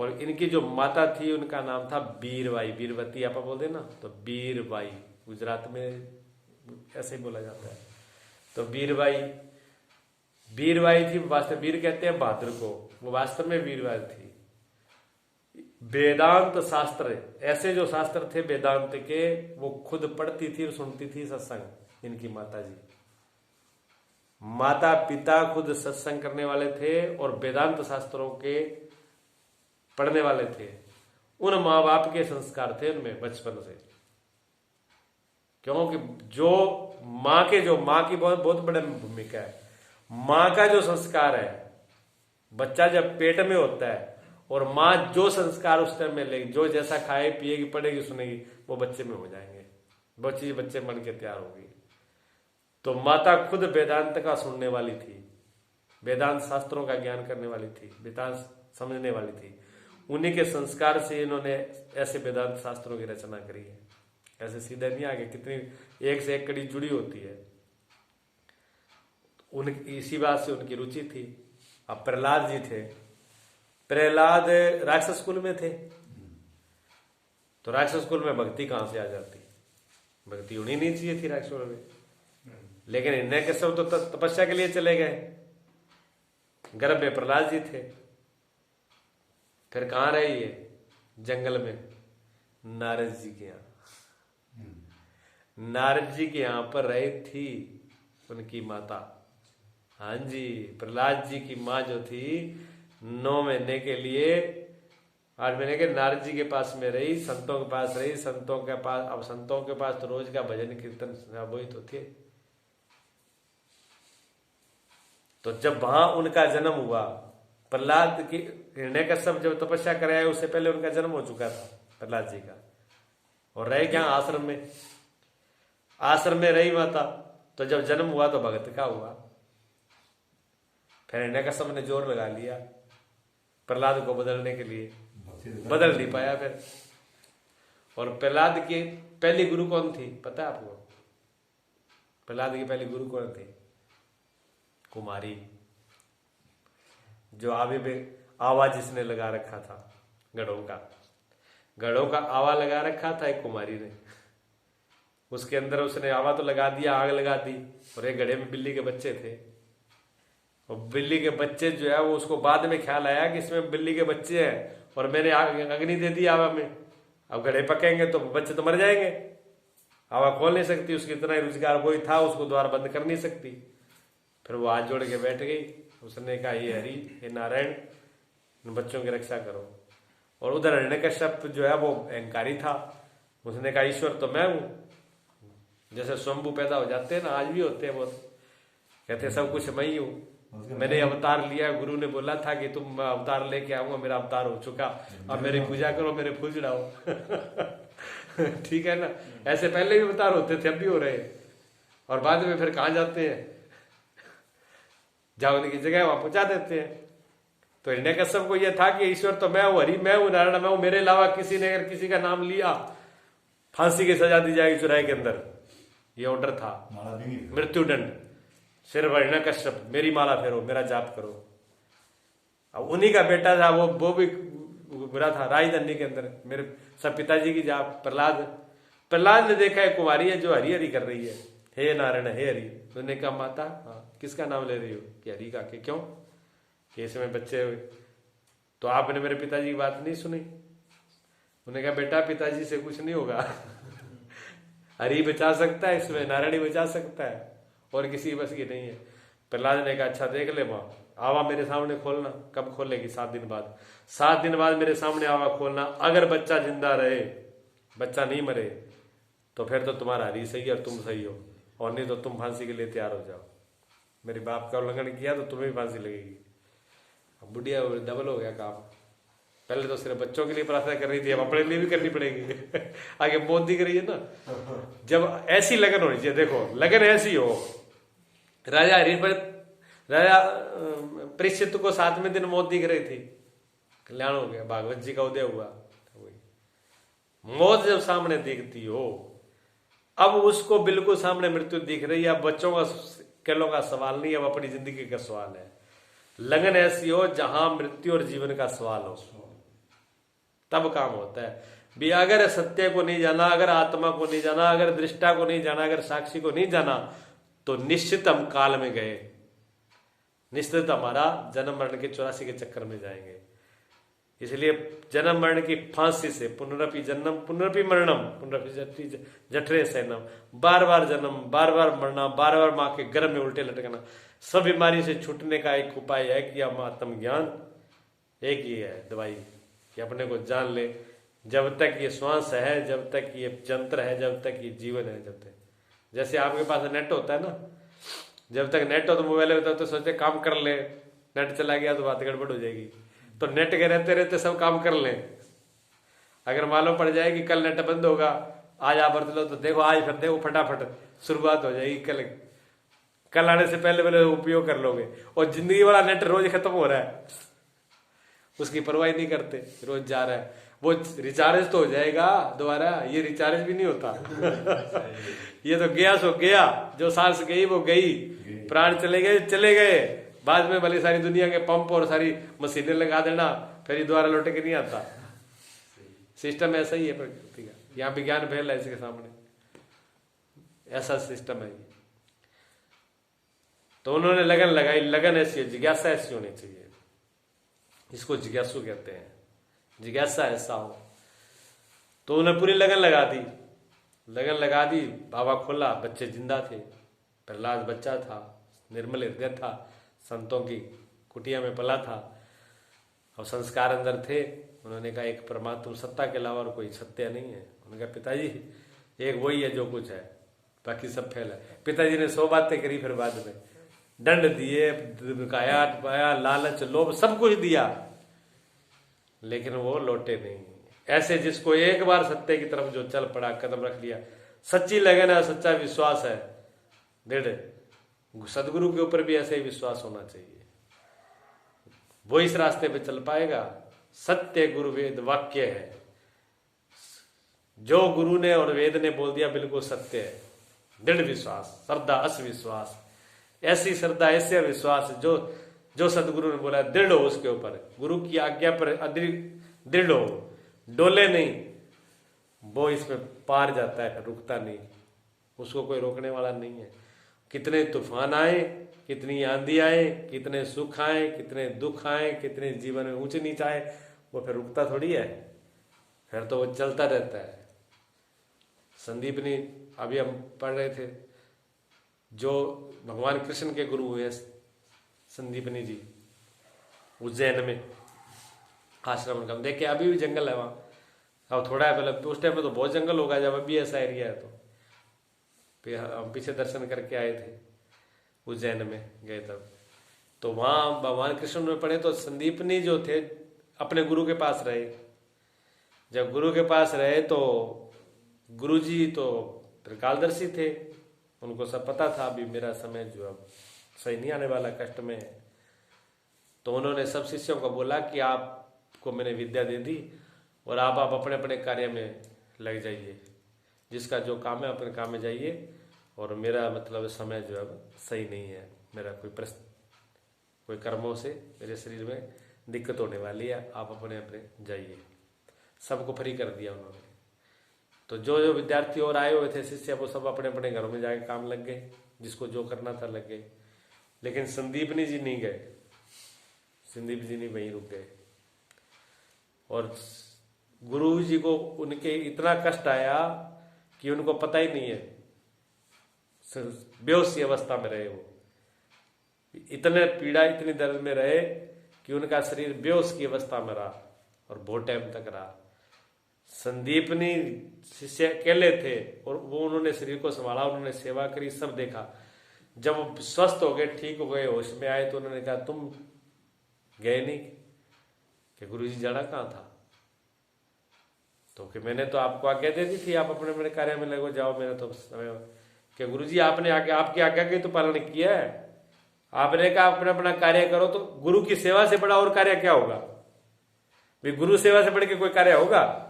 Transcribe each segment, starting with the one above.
और इनकी जो माता थी उनका नाम था बीरबाई, बीरवती आप बोलते ना, तो बीरबाई गुजरात में ऐसे ही बोला जाता है। तो बीरबाई, बीरबाई थी, वास्तव वीर कहते हैं बहादुर को, वो वास्तव में बीरबाई थी। वेदांत शास्त्र, ऐसे जो शास्त्र थे वेदांत के, वो खुद पढ़ती थी और सुनती थी सत्संग। इनकी माता जी, माता पिता खुद सत्संग करने वाले थे और वेदांत शास्त्रों के पढ़ने वाले थे। उन माँ बाप के संस्कार थे उनमें बचपन से, क्योंकि जो माँ की बहुत बड़ी भूमिका है। माँ का जो संस्कार है, बच्चा जब पेट में होता है और माँ जो संस्कार उस टाइम में लेगी, जो जैसा खाए पिएगी पढ़ेगी सुनेगी, वो बच्चे में हो जाएंगे, वो चीज बच्चे बन के तैयार होगी। तो माता खुद वेदांत का सुनने वाली थी, वेदांत शास्त्रों का ज्ञान करने वाली थी, वेदांत समझने वाली थी। उन्हीं के संस्कार से इन्होंने ऐसे वेदांत शास्त्रों की रचना करी है। ऐसे सीधे नहीं आगे, कितनी एक से एक कड़ी जुड़ी होती है। इसी बात से उनकी रुचि थी। अब प्रहलाद जी थे, प्रहलाद राक्षस कुल में थे, तो राक्षस कुल में भक्ति कहां से आ जाती? भक्ति होनी नहीं चाहिए थी राक्षसों में, लेकिन इन्हें के सब तो तपस्या के लिए चले गए। गर्भ में प्रहलाद जी थे, फिर कहां रहे ये? जंगल में नारद जी के यहाँ। नारद जी के यहाँ पर रही थी उनकी माता। हाँ जी, प्रहलाद जी की माँ जो थी 9 महीने के लिए, 8 महीने के नारद जी के पास में रही, संतों के पास रही, संतों के पास। अब संतों के पास तो रोज का भजन कीर्तन वही तो थे। तो जब वहां उनका जन्म हुआ, प्रहलाद की हिरण्यकश्यप जब तपस्या कराया उससे पहले उनका जन्म हो चुका था प्रहलाद जी का, और रहे क्या? आश्रम में। आश्रम में रही माता, तो जब जन्म हुआ तो भगत का हुआ। फिर हिरण्यकश्यप ने जोर लगा लिया प्रहलाद को बदलने के लिए, बदल नहीं पाया फिर। और प्रहलाद की पहली गुरु कौन थी पता है आपको? प्रहलाद की पहली गुरु कौन थी? कुमारी, जो आवे में आवा जिसने लगा रखा था, गढ़ों का आवा लगा रखा था एक कुमारी ने। उसके अंदर उसने आवा तो लगा दिया, आग लगा दी, और एक गड्ढे में बिल्ली के बच्चे थे। और बिल्ली के बच्चे जो है वो उसको बाद में ख्याल आया कि इसमें बिल्ली के बच्चे हैं और मैंने अग्नि दे दी आवा में, अब गड्ढे पकेंगे तो बच्चे तो मर जाएंगे, आवा खोल नहीं सकती, उसकी इतना ही रोजगार वही था, उसको द्वार बंद कर नहीं सकती। फिर वो हाथ जोड़ के बैठ गई, उसने कहा हे हरि हे नारायण, इन बच्चों की रक्षा करो। और उधर हिरण्यकश्यप जो है वो अहंकारी था, उसने कहा ईश्वर तो मैं हूं। जैसे शंभू पैदा हो जाते हैं ना, आज भी होते हैं बहुत, कहते हैं सब कुछ मैं ही हूं, मैंने अवतार लिया, गुरु ने बोला था कि तुम अवतार लेके आऊंगा, मेरा अवतार हो चुका, अब मेरी पूजा करो, मेरे फूल चढ़ाओ। ठीक है ना, ऐसे पहले भी अवतार होते थे, अब भी हो रहे हैं। और बाद में फिर कहां जाते हैं? जहां उनकी जगह वहां पहुंचा देते हैं। तो हिरण्यकश्यप को यह था कि ईश्वर तो मैं हूं, हरि मैं हूं, नारायण मैं हूं, मेरे अलावा किसी ने अगर किसी का नाम लिया फांसी की सजा दी जाएगी चुराई के अंदर, ये ऑर्डर था, मृत्युदंड। सिर्फ हिरण्यकश्यप मेरी माला फेरो, मेरा जाप करो। अब उन्हीं का बेटा था वो भी बुरा था, राजधानी के अंदर मेरे सब पिताजी की जाप। प्रहलाद ने देखा है कुमारी है जो हरी हरी कर रही है, हे नारायण हे हरि। उन्होंने कहा माता हाँ, किसका नाम ले रही हो? कि हरि का। क्यों? कि इसमें बच्चे हुए, तो आपने मेरे पिताजी की बात नहीं सुनी? उन्होंने कहा बेटा पिताजी से कुछ नहीं होगा। हरि बचा सकता है, इसमें नारायण ही बचा सकता है, और किसी बस की नहीं है। प्रहलाद ने कहा अच्छा देख ले माँ, आवा मेरे सामने खोलना। कब खोलेगी? 7 दिन बाद। 7 दिन बाद मेरे सामने आवा खोलना, अगर बच्चा जिंदा रहे, बच्चा नहीं मरे, तो फिर तो तुम्हारा हरि सही है और तुम सही हो, और नहीं तो तुम फांसी के लिए तैयार हो जाओ। मेरे बाप का उल्लंघन किया तो तुम्हें भी फांसी लगेगी। अब बुढ़िया डबल हो गया काम। पहले तो सिर्फ बच्चों के लिए प्रार्थना कर रही थी, अब अपने लिए भी करनी पड़ेगी। आगे मौत दिख रही है ना। जब ऐसी लगन होनी चाहिए, देखो लगन ऐसी हो। राजा परीक्षित को 7वें दिन मौत दिख रही थी, कल्याण हो गया, भागवत जी का उदय हुआ। मौत जब सामने दिखती हो, अब उसको बिल्कुल सामने मृत्यु दिख रही है। अब बच्चों का केलों का सवाल नहीं, अब अपनी जिंदगी का सवाल है। लगन ऐसी हो जहां मृत्यु और जीवन का सवाल हो। तब काम होता है भी। अगर सत्य को नहीं जाना, अगर आत्मा को नहीं जाना, अगर दृष्टा को नहीं जाना, अगर साक्षी को नहीं जाना, तो निश्चित हम काल में गए, निश्चित हमारा जन्म मरण के 84 के चक्कर में जाएंगे। इसलिए जन्म मरण की फांसी से, पुनरपि जन्म पुनरपि मरणम पुनरपि जठरे सैनम, बार बार जन्म, बार बार मरना, बार बार माँ के गर्भ में उल्टे लटकना, सब बीमारी से छूटने का एक उपाय है कि हम आत्मज्ञान, एक ही है दवाई कि अपने को जान ले। जब तक ये श्वास है, जब तक ये यंत्र है, जब तक ये जीवन है, जब तक, जैसे आपके पास नेट होता है ना, जब तक नेट हो तो मोबाइल में तो सोचते काम कर ले, नेट चला गया तो बात गड़बड़ हो जाएगी। तो नेट के रहते रहते सब काम कर लें। अगर मालूम पड़ जाए कि कल नेट बंद होगा, आज आप बरत लो, तो देखो आज फिर देखो फटाफट शुरुआत हो जाएगी। कल आने से पहले पहले उपयोग कर लोगे। और जिंदगी वाला नेट रोज खत्म हो रहा है, उसकी परवाह नहीं करते, रोज जा रहा है। वो रिचार्ज तो हो जाएगा दोबारा, ये रिचार्ज भी नहीं होता। ये तो गया सो गया, जो सांस गई वो गई, प्राण चले गए चले गए। बाद में भले सारी दुनिया के पंप और सारी मशीनें लगा देना, फिर ये दोबारा लौट के नहीं आता। सिस्टम ऐसा ही है प्रकृति का, यहाँ विज्ञान फैल है इसके सामने, ऐसा सिस्टम है ये। तो उन्होंने लगन लगाई, लगन ऐसी, जिज्ञासा ऐसी होनी चाहिए, इसको जिज्ञासु कहते हैं, जिज्ञासा ऐसा हो। तो उन्हें पूरी लगन लगा दी, लगन लगा दी। बाबा खोला, बच्चे जिंदा थे, प्रहलाद बच्चा था, निर्मल हृदय था, संतों की कुटिया में पला था, और संस्कार अंदर थे। उन्होंने कहा एक परमात्मा सत्ता के अलावा और कोई सत्य नहीं है। उन्होंने कहा पिताजी एक वही है जो कुछ है, बाकी सब फैल है। पिताजी ने 100 बातें करी, फिर बाद में दंड दिए, धमकाया, टपाया, लालच, लोभ, सब कुछ दिया, लेकिन वो लौटे नहीं। ऐसे जिसको एक बार सत्य की तरफ जो चल पड़ा, कदम रख लिया, सच्ची लगन है, सच्चा विश्वास है, दृढ़, सदगुरु के ऊपर भी ऐसे ही विश्वास होना चाहिए, वो इस रास्ते पे चल पाएगा। सत्य गुरु वेद वाक्य है, जो गुरु ने और वेद ने बोल दिया बिल्कुल सत्य है। दृढ़ विश्वास, श्रद्धा, अविश्वास, ऐसी श्रद्धा, ऐसे विश्वास जो सदगुरु ने बोला दृढ़ हो उसके ऊपर, गुरु की आज्ञा पर दृढ़ हो, डोले नहीं, वो इसमें पार जाता है, रुकता नहीं, उसको कोई रोकने वाला नहीं है। कितने तूफान आए, कितनी आंधी आए, कितने सुख आए, कितने दुख आए, कितने जीवन में ऊंचे नीच आए, वो फिर रुकता थोड़ी है, फिर तो वो चलता रहता है। संदीपनी अभी हम पढ़ रहे थे, जो भगवान कृष्ण के गुरु हुए संदीपनी जी, उज्जैन में आश्रम का देखे, अभी भी जंगल है वहाँ। अब थोड़ा है, पहले उस टाइम में तो बहुत जंगल होगा, जब अभी ऐसा एरिया है। तो हम पीछे दर्शन करके आए थे, उज्जैन में गए तब, तो वहाँ भगवान कृष्ण में पढ़े तो संदीपनी जो थे अपने गुरु के पास रहे। जब गुरु के पास रहे तो गुरुजी तो त्रिकालदर्शी थे, उनको सब पता था अभी मेरा समय जो अब सही नहीं आने वाला, कष्ट में है। तो उन्होंने सब शिष्यों को बोला कि आपको मैंने विद्या दे दी और आप अपने अपने कार्य में लग जाइए, जिसका जो काम है अपने काम में जाइए, और मेरा मतलब समय जो अब सही नहीं है, मेरा कोई कर्मों से मेरे शरीर में दिक्कत होने वाली है, आप अपने अपने जाइए। सबको फ्री कर दिया उन्होंने। तो जो जो विद्यार्थी और आए हुए थे शिष्य, वो सब अपने अपने घरों में जाके काम लग गए, जिसको जो करना था लग गए। लेकिन संदीपनी जी नहीं गए, संदीप जी नहीं वहीं रुक गए। और गुरु जी को उनके इतना कष्ट आया कि उनको पता ही नहीं है, बेहोश की अवस्था में रहे वो, इतने पीड़ा, इतनी दर्द में रहे कि उनका शरीर बेहोश की अवस्था में रहा और बहुत टाइम तक रहा। संदीपनी शिष्य अकेले थे और वो उन्होंने शरीर को संभाला, उन्होंने सेवा करी, सब देखा। जब वो स्वस्थ हो गए, ठीक हो गए, होश में आए, तो उन्होंने कहा तुम गए नहीं कि गुरुजी जाना कहाँ था? तो कि मैंने तो आपको आज्ञा दे दी थी, आप अपने मेरे कार्य में लगो, जाओ, मेरा तो समय। कि गुरुजी आपने आपकी आज्ञा की तो पालन किया है, आपने कहा अपना अपना कार्य करो। तो गुरु की सेवा से बड़ा और कार्य क्या होगा? भी गुरु सेवा से बढ़ के कोई कार्य होगा?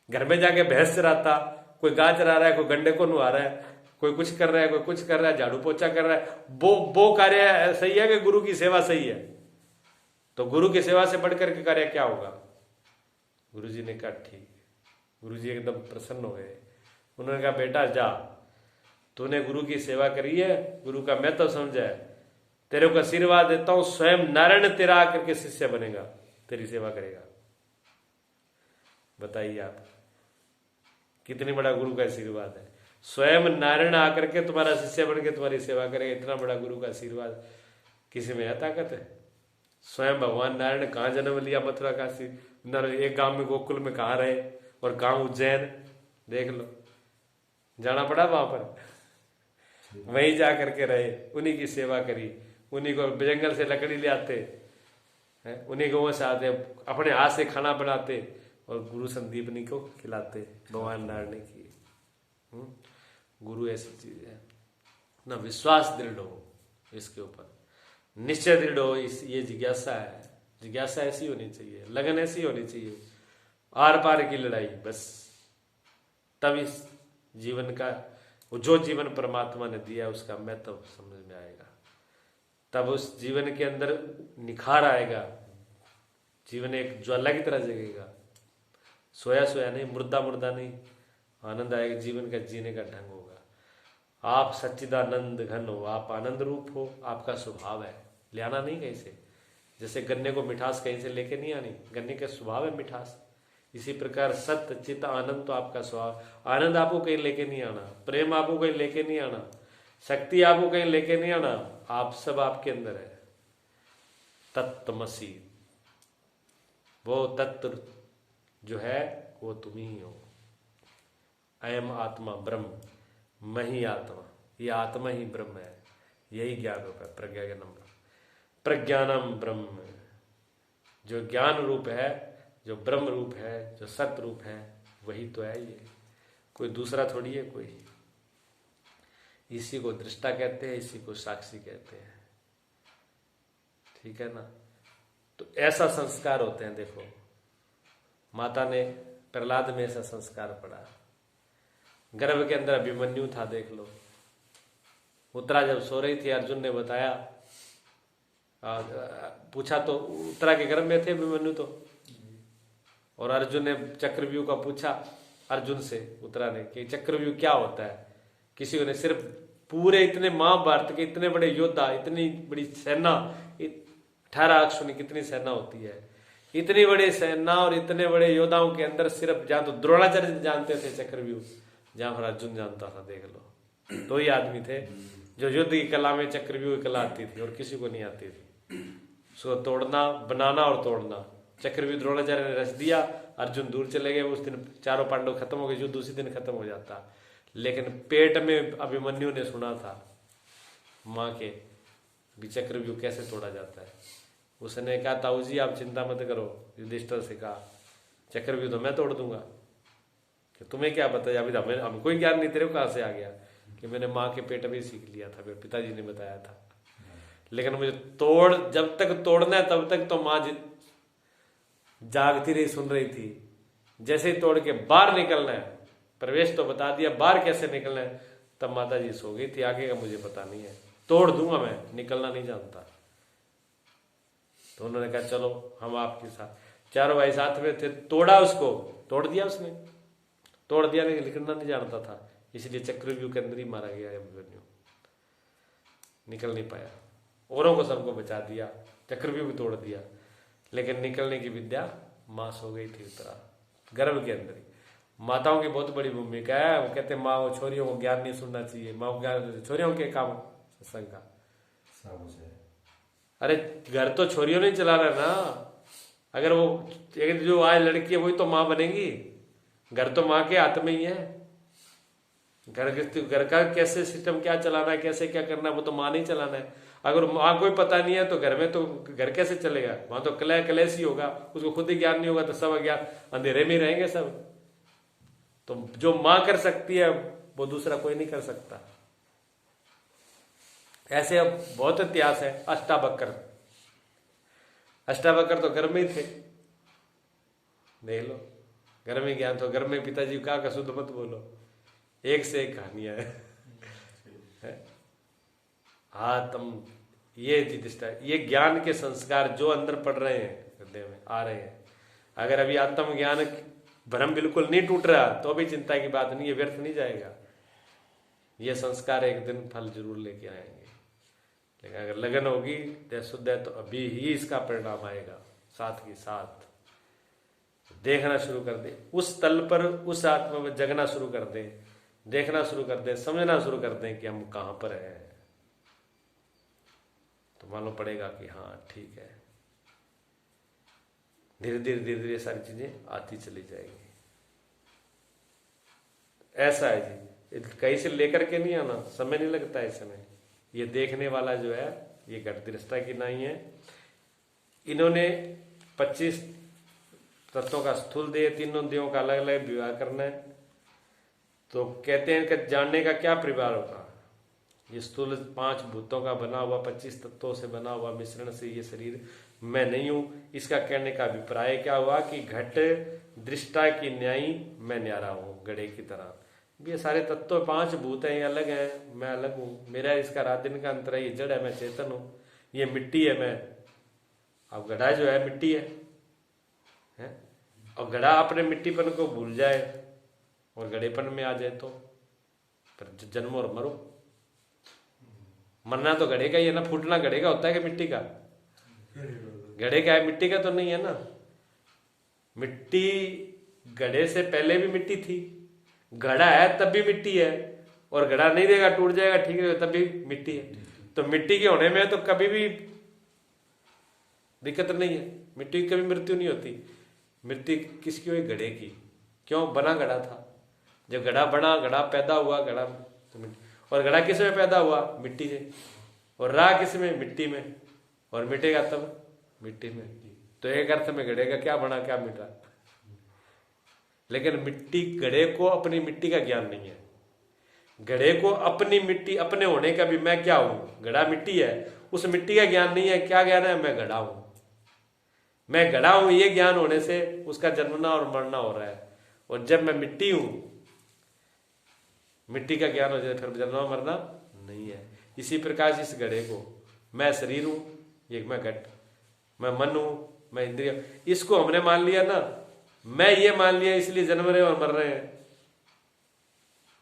घर में जाके भैंस चराता, कोई गाय चरा रहा है, कोई गंडे को नुआ रहा है, कोई कुछ कर रहा है, कोई कुछ कर रहा है, झाड़ू पोछा कर रहा है, वो कार्य सही है कि गुरु की सेवा सही है? तो गुरु की सेवा से बढ़कर के कार्य क्या होगा? गुरुजी ने कहा ठीक। गुरुजी एकदम प्रसन्न हो गए। उन्होंने कहा बेटा जा, तूने गुरु की सेवा करी है, गुरु का मैं तो समझा है, तेरे को आशीर्वाद देता हूं, स्वयं नारायण तेरा आकर के शिष्य बनेगा, तेरी सेवा करेगा। बताइए आप, कितनी बड़ा गुरु का आशीर्वाद है। स्वयं नारायण आकर के तुम्हारा शिष्य बन के तुम्हारी सेवा करेगा, इतना बड़ा गुरु का आशीर्वाद किसी में है ताकत है? स्वयं भगवान नारायण कहाँ जन्म लिया, मथुरा काशी, एक गांव में गोकुल में कहाँ रहे, और गांव उज्जैन देख लो, जाना पड़ा वहां पर, वहीं जा करके रहे, उन्हीं की सेवा करी, उन्हीं को जंगल से लकड़ी ले आते, उन्हीं को से आते, अपने हाथ से खाना बनाते और गुरु संदीपनी को खिलाते, भगवान नारायण ने किए। गुरु ऐसी चीज है ना, विश्वास दृढ़ हो इसके ऊपर, निश्चय दृढ़ हो। ये जिज्ञासा है, जिज्ञासा ऐसी होनी चाहिए, लगन ऐसी होनी चाहिए, आर पार की लड़ाई, बस तब इस जीवन का, जो जीवन परमात्मा ने दिया उसका महत्व तो समझ में आएगा, तब उस जीवन के अंदर निखार आएगा, जीवन एक ज्वाला की तरह जगेगा, सोया सोया नहीं, मुर्दा मुर्दा नहीं, आनंद आएगा, जीवन का जीने का ढंग होगा। आप सच्चिदानंद घन हो, आप आनंद रूप हो, आपका स्वभाव है, ले आना नहीं कहीं से। जैसे गन्ने को मिठास कहीं से लेके नहीं आनी, गन्ने का स्वभाव है मिठास, इसी प्रकार सत्य चित्त आनंद तो आपका स्वभाव। आनंद आपको कहीं लेके नहीं आना, प्रेम आपको कहीं लेके नहीं आना, शक्ति आपको कहीं लेके नहीं आना, आप सब आपके अंदर है। तत्त्वमसि, वो तत्व जो है वो तुम ही हो। अयम आत्मा ब्रह्म, मैं ही आत्मा, ये आत्मा ही ब्रह्म है, यही ज्ञान रूप है, प्रज्ञा के नंबर, प्रज्ञानम ब्रह्म, जो ज्ञान रूप है, जो ब्रह्म रूप है, जो सत्य रूप है, वही तो है ये, कोई दूसरा थोड़ी है कोई। इसी को दृष्टा कहते हैं, इसी को साक्षी कहते हैं, ठीक है ना। तो ऐसा संस्कार होते हैं। देखो माता ने प्रहलाद में ऐसा संस्कार पड़ा, गर्भ के अंदर अभिमन्यु था, देख लो। उत्तरा जब सो रही थी, अर्जुन ने बताया, पूछा तो उत्तरा के गर्भ में थे अभिमन्यु तो, और अर्जुन ने चक्रव्यूह का पूछा अर्जुन से, उत्तरा ने, कि चक्रव्यूह क्या होता है। किसी ने सिर्फ पूरे इतने महाभारत के इतने बड़े योद्धा, इतनी बड़ी सेना, 18 अक्षुणी कितनी सेना होती है, इतनी बड़ी सेना और इतने बड़े योद्धाओं के अंदर सिर्फ जहां तो द्रोणाचार्य जानते थे चक्रव्यूह, जहां पर अर्जुन जानता था, देख लो। दो ही आदमी थे जो युद्ध की कला में चक्रव्यूह की कला आती थी, और किसी को नहीं आती थी। उसको तोड़ना, बनाना और तोड़ना। चक्रव्यूह द्रोणाचार्य ने रच दिया, अर्जुन दूर चले गए, उस दिन चारों पांडव खत्म हो गए, युद्ध उसी दिन खत्म हो जाता। लेकिन पेट में अभिमन्यु ने सुना था माँ के भी चक्रव्यूह कैसे तोड़ा जाता है। उसने कहा, ताऊ जी आप चिंता मत करो, युधिष्ठिर से कहा, चक्रव्यूह तो मैं तोड़ दूंगा, कि तुम्हें क्या पता, अभी हमें कोई ज्ञान नहीं, तेरे को कहां से आ गया, कि मैंने माँ के पेट में सीख लिया था, मेरे पिताजी ने बताया था। लेकिन मुझे जब तक तोड़ना है तब तक तो माँ जागती रही, सुन रही थी। जैसे ही तोड़ के बाहर निकलना है, प्रवेश तो बता दिया, बाहर कैसे निकलना है, तब माता जी सो गई थी, आगे का मुझे पता नहीं है, तोड़ दूंगा मैं, निकलना नहीं जानता। तो उन्होंने कहा चलो हम आपके साथ, चारों भाई साथ में थे, तोड़ा उसको, तोड़ दिया उसने, तोड़ दिया, लेकिन निकलना नहीं जानता था, इसलिए चक्रव्यूह के अंदर ही मारा गया अभिमन्यु, निकल नहीं पाया। औरों को सबको बचा दिया, चक्रव्यूह भी तोड़ दिया, लेकिन निकलने की विद्या माँ सो गई थी उत्तरा, गर्भ के अंदर ही। माताओं की बहुत बड़ी भूमिका है। वो कहते हैं माँ वो छोरियों को ज्ञान नहीं सुनना चाहिए, माँ को ज्ञान, छोरियों के काम सत्संग का। अरे घर तो छोरियों ने चलाना ना, अगर वो एक जो आज लड़की है वही तो माँ बनेगी, घर तो माँ के हाथ में ही है। घर का कैसे सिस्टम क्या चलाना है, कैसे क्या करना है, वो तो माँ नहीं चलाना है। अगर माँ को पता नहीं है तो घर में तो घर कैसे चलेगा, वहां तो कलेश ही होगा, उसको खुद ही ज्ञान नहीं होगा तो सब अज्ञान अंधेरे में रहेंगे सब। तो जो माँ कर सकती है वो दूसरा कोई नहीं कर सकता। ऐसे अब बहुत इतिहास है। अष्टावक्र तो घर में ही थे, देख लो, घर में ज्ञान तो घर में, पिताजी का शुद्ध मत बोलो, एक से एक कहानियां है। हाँ तुम ये ज्ञान के संस्कार जो अंदर पड़ रहे हैं, हृदय में आ रहे हैं, अगर अभी आत्मज्ञान भ्रम बिल्कुल नहीं टूट रहा तो भी चिंता की बात नहीं, ये व्यर्थ नहीं जाएगा। ये संस्कार एक दिन फल जरूर लेके आएंगे, लेकिन अगर लगन होगी शुद्ध है तो अभी ही इसका परिणाम आएगा। साथ ही साथ देखना शुरू कर दे, उस तल पर उस आत्मा में जगना शुरू कर दे, देखना शुरू कर दे, समझना शुरू कर दें कि हम कहां पर हैं, तो मालूम पड़ेगा कि हाँ ठीक है। धीरे धीरे सारी चीजें आती चली जाएगी। ऐसा है जी, कहीं से लेकर के नहीं आना, समय नहीं लगता है समय। ये देखने वाला जो है ये घट दृष्टा की नहीं है। इन्होंने 25 तत्वों का स्थूल देह, तीनों देहों का अलग अलग विवाह करना है। तो कहते हैं कि जानने का क्या परिवार होगा, ये स्थूल 5 भूतों का बना हुआ 25 तत्वों से बना हुआ मिश्रण से ये शरीर मैं नहीं हूं। इसका कहने का अभिप्राय क्या हुआ कि घट दृष्टा की न्यायी मैं न्यारा हूं, घड़े की तरह। ये सारे तत्व 5 भूत हैं, ये अलग हैं, मैं अलग हूं। मेरा इसका रात दिन का अंतर है, ये जड़ है, मैं चेतन हूं। ये मिट्टी है मैं, अब घड़ा जो है मिट्टी है? और घड़ा अपने मिट्टीपन को भूल जाए और घड़ेपन में आ जाए तो फिर जन्मो और मरो। मरना तो घड़े का ही है ना, फूटना घड़े का होता है कि मिट्टी का? घड़े का है, मिट्टी का तो नहीं है ना। मिट्टी घड़े से पहले भी मिट्टी थी, घड़ा है तब भी मिट्टी है, और घड़ा नहीं देगा टूट जाएगा ठीक है तब भी मिट्टी है। तो मिट्टी के होने में तो कभी भी दिक्कत नहीं है, मिट्टी की कभी मृत्यु नहीं होती। मृत्यु किसकी हुई? घड़े की। क्यों? बना घड़ा था। जब घड़ा बना, घड़ा पैदा हुआ, घड़ा तो मिट्टी। और घड़ा किस में पैदा हुआ? मिट्टी से। और रहा किस में? मिट्टी में। और मिटेगा तब मिट्टी में। तो एक अर्थ में घड़े का क्या बना क्या मिटा। लेकिन मिट्टी, घड़े को अपनी मिट्टी का ज्ञान नहीं है। घड़े को अपनी मिट्टी, अपने होने का भी मैं क्या हूं, घड़ा मिट्टी है, उस मिट्टी का ज्ञान नहीं है। क्या ज्ञान है? मैं घड़ा हूं, मैं घड़ा हूं। ये ज्ञान होने से उसका जन्मना और मरना हो रहा है। और जब मैं मिट्टी हूं, मिट्टी का ज्ञान हो जाए फिर जन्मना मरना नहीं है। इसी प्रकार इस घड़े को मैं शरीर हूं, ये मैं घट, मैं मन हूं, मैं इंद्रिय, इसको हमने मान लिया ना, मैं ये मान लिया इसलिए जन्म रहे और मर रहे हैं।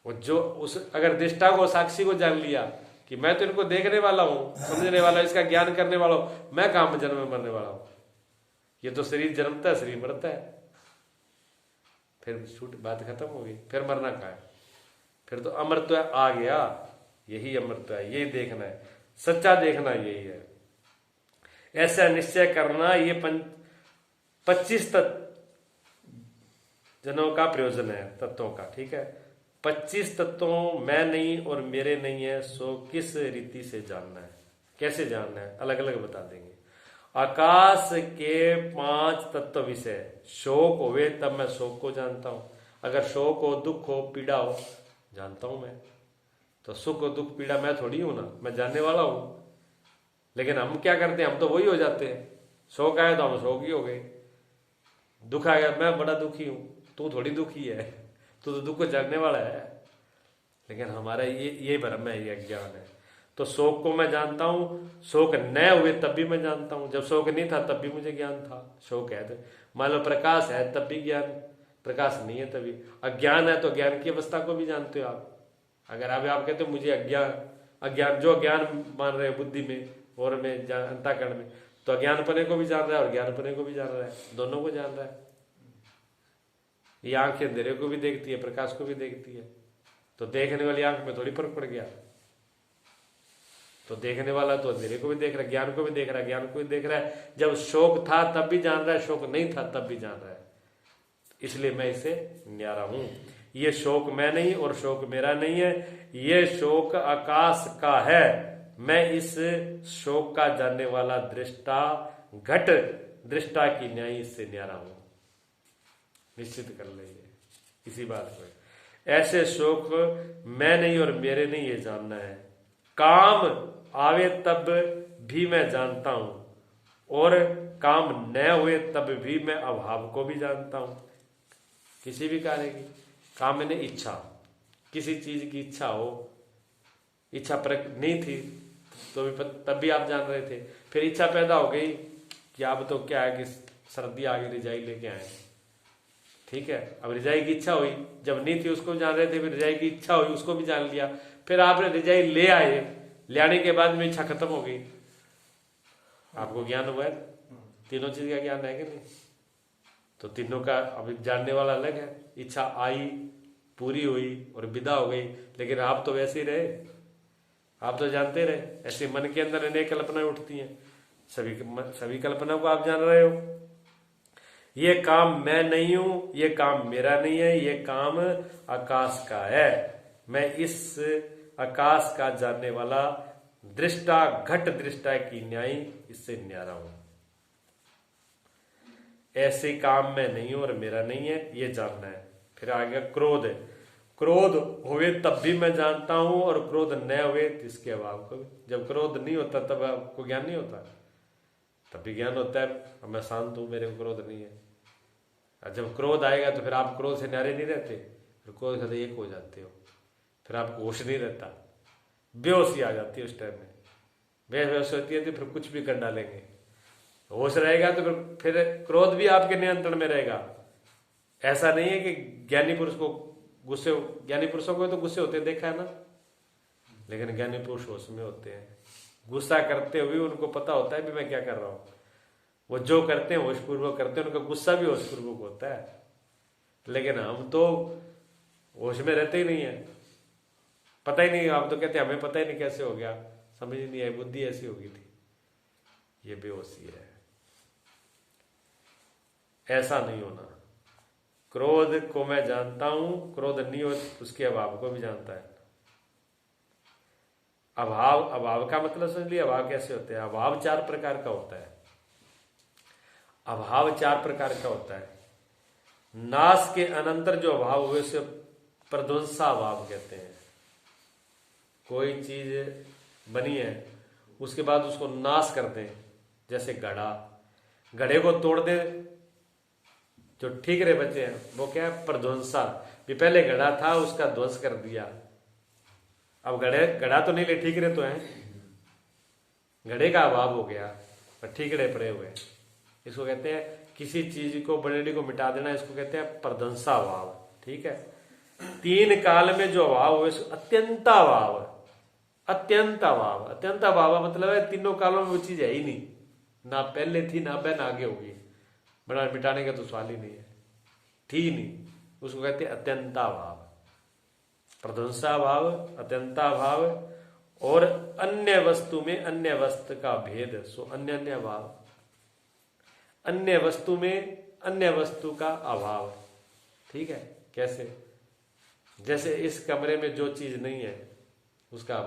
और जो उस अगर दृष्टा को, साक्षी को जान लिया कि मैं तो इनको देखने वाला हूं, समझने वाला, इसका ज्ञान करने वाला हूं, मैं कहां जन्म में मरने वाला हूं। ये तो शरीर जन्मता है, शरीर मरता है, फिर छूट, बात खत्म हो गई। फिर मरना कहाँ है? फिर तो अमृत आ गया। यही अमृत है, यही देखना है, सच्चा देखना यही है। ऐसा निश्चय करना ये 25 जनों का प्रयोजन है, तत्वों का। ठीक है, 25 तत्वों मैं नहीं और मेरे नहीं है, सो किस रीति से जानना है, कैसे जानना है, अलग अलग बता देंगे। आकाश के 5 तत्व विषय, शोक होवे तब मैं शोक को जानता हूं। अगर शोक हो, दुख हो, पीड़ा हो, जानता हूं मैं। तो सुख और दुख पीड़ा मैं थोड़ी हूं ना, मैं जानने वाला हूं। लेकिन हम क्या करते हैं, हम तो वही हो जाते हैं। शोक आया तो हम शोक ही हो गए, दुख आ गया मैं बड़ा दुखी हूं, तू थोड़ी दुखी है, तू तो दुख को जानने वाला है। लेकिन हमारा ये भ्रम है, ये अज्ञान है। तो शोक को मैं जानता हूं, शोक न हुए तब भी मैं जानता हूं। जब शोक नहीं था तब भी मुझे ज्ञान था। शोक है तो मान लो प्रकाश है तब भी ज्ञान, प्रकाश नहीं है तभी अज्ञान है। तो ज्ञान की अवस्था को भी जानते हो आप। अगर आप कहते हो मुझे अज्ञान जो अज्ञान मान रहे हो बुद्धि में और में अंतःकरण में, तो अज्ञानपने को भी जान रहा है और ज्ञानपने को भी जान रहा है, दोनों को जान रहा है। ये आंखें अंधेरे को भी देखती है, प्रकाश को भी देखती है। तो देखने वाली आंख में थोड़ी फर्क पड़ गया। तो देखने वाला तो अंधेरे को भी देख रहा है, ज्ञान को भी देख रहा है, ज्ञान को भी देख रहा है। जब शोक था तब भी जान रहा है, शोक नहीं था तब भी जान रहा है। इसलिए मैं इसे न्यारा हूं। ये शोक मैं नहीं और शोक मेरा नहीं है, ये शोक आकाश का है। मैं इस शोक का जानने वाला दृष्टा, घट दृष्टा की न्यायी, इससे न्यारा हूं। निश्चित कर लीजिए इसी बात को। ऐसे शोक मैं नहीं और मेरे नहीं, ये जानना है। काम आवे तब भी मैं जानता हूं और काम न हुए तब भी मैं अभाव को भी जानता हूं। किसी भी कार्य की, काम मैंने इच्छा, किसी चीज की इच्छा हो, इच्छा नहीं थी तो भी तब भी आप जान रहे थे। फिर इच्छा पैदा हो गई कि अब तो क्या है कि सर्दी आ गई, रजाई लेके आए, ठीक है। अब रजाई की इच्छा हुई, जब नहीं थी उसको जान रहे थे, फिर रजाई की इच्छा हुई उसको भी जान लिया, फिर आपने रजाई ले आए, ले आने के बाद में इच्छा खत्म हो गई, आपको ज्ञान हुआ है, तीनों चीज का ज्ञान है कि नहीं? तो तीनों का अब जानने वाला अलग है, इच्छा आई, पूरी हुई और विदा हो गई, लेकिन आप तो वैसे ही रहे, आप तो जानते रहे। ऐसे मन के अंदर अनेक कल्पनाएं उठती हैं, सभी कल्पनाओं को आप जान रहे हो। ये काम मैं नहीं हूं, ये काम मेरा नहीं है, ये काम आकाश का है, मैं इस आकाश का जानने वाला दृष्टा, घट दृष्टा की न्यायी, इससे न्यारा हूं। ऐसे काम मैं नहीं हूं और मेरा नहीं है, ये जानना है। फिर आ गया क्रोध, क्रोध हुए तब भी मैं जानता हूं और क्रोध न हुए इसके अभाव को भी। जब क्रोध नहीं होता तब आपको ज्ञान नहीं होता, तब भी ज्ञान होता है, मैं शांत हूं, मेरे को क्रोध नहीं है। और जब क्रोध आएगा तो फिर आप क्रोध से न्यारे नहीं रहते, फिर क्रोध से एक हो जाते हो, फिर आपको होश नहीं रहता, बेहोशी आ जाती है उस टाइम में, बेहोश होती है तो फिर कुछ भी कर डालेंगे। होश रहेगा तो फिर क्रोध भी आपके नियंत्रण में रहेगा। ऐसा नहीं है कि ज्ञानी पुरुष को गुस्से, ज्ञानी पुरुषों को तो गुस्से होते देखा है ना, लेकिन ज्ञानी पुरुष होश में होते हैं, गुस्सा करते हुए उनको पता होता है भी मैं क्या कर रहा हूं। वो जो करते हैं होशपूर्वक करते हैं, उनका गुस्सा भी होशपूर्वक होता है, लेकिन हम तो होश में रहते ही नहीं है, पता ही नहीं। आप तो कहते हैं हमें पता ही नहीं कैसे हो गया, समझ ही नहीं आई, बुद्धि ऐसी हो गई थी, ये बेहोशी है। ऐसा नहीं होना। क्रोध को मैं जानता हूं, क्रोध नहीं हो उसके अभाव को भी जानता है। अभाव, अभाव का मतलब समझ लिया, अभाव कैसे होते हैं? अभाव 4 प्रकार का होता है। अभाव 4 प्रकार का होता है। नाश के अनंतर जो अभाव हुए उसे प्रध्वंसा अभाव कहते हैं। कोई चीज बनी है, उसके बाद उसको नाश कर दें, जैसे घड़ा, घड़े को तोड़ दे, जो ठीक रहे बचे हैं वो क्या है? प्रध्वंसा। भी पहले घड़ा था उसका ध्वंस कर दिया, अब घड़ा तो नहीं ले, ठीक रहे तो है, घड़े का अभाव हो गया पर ठीक रहे पड़े हुए, इसको कहते हैं किसी चीज को, बनेडी को मिटा देना, इसको कहते हैं प्रध्वंसा भाव, ठीक है। 3 काल में जो अभाव हुए अत्यंता भाव, अत्यंता भाव, अत्यंता भाव मतलब है तीनों कालों में वो चीज है ही नहीं, ना पहले थी ना अब आगे होगी, बना मिटाने का तो सवाल ही नहीं है, थी नहीं, उसको कहते हैं अत्यंता भाव, प्रध्वंसा भाव, अत्यंता भाव। और अन्य वस्तु में अन्य वस्तु का भेद, सो अन्य अन्य भाव, अन्य वस्तु में अन्य वस्तु का अभाव, ठीक है। कैसे? जैसे इस कमरे में जो चीज नहीं है उसका